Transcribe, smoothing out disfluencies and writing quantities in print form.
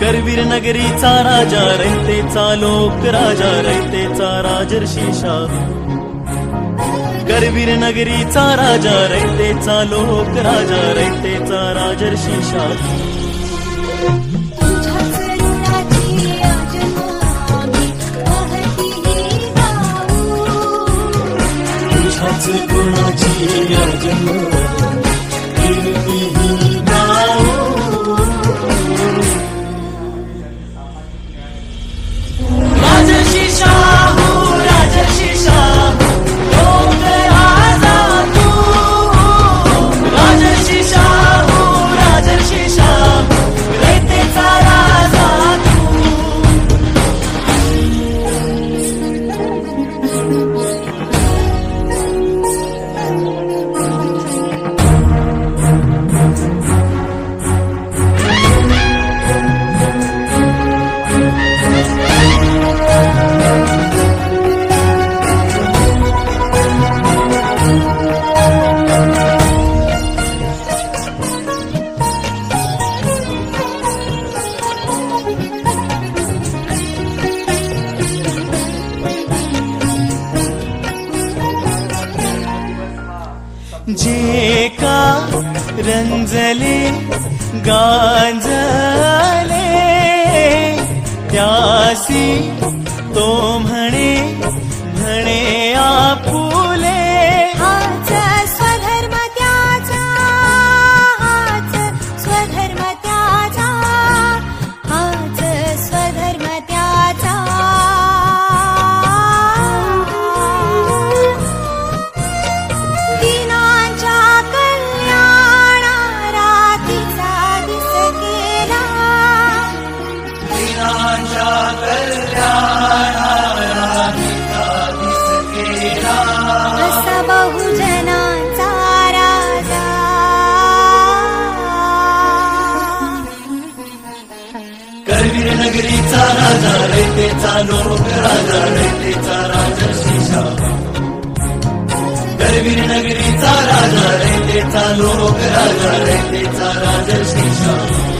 करवीर नगरीचा राजा रयतेचा लोक राजा रयतेचा राजर्षी शाह करवीर नगरीचा राजा रयतेचा लोक राजा रयतेचा राजर्षी शाह गुणाची राजर्षी शाहू राजर्षी शाहू लोक राजा तू राजर्षी शाहू राजर्षी शाहू रयतेचा राजा तू जे का रंजले गांजले त्यासी तो म्हणे म्हणे आपुले हाच स्वधर्म त्याचा हाच स्वधर्म त्याचा हाच स्वधर्म त्याचा असा बहुजनांचा राजा करवीर नगरीचा राजा रयतेचा लोक राजा रयतेचा राजर्षी शाह करवीर नगरीचा राजा रयतेचा लोक राजा रयतेचा राजर्षी शाह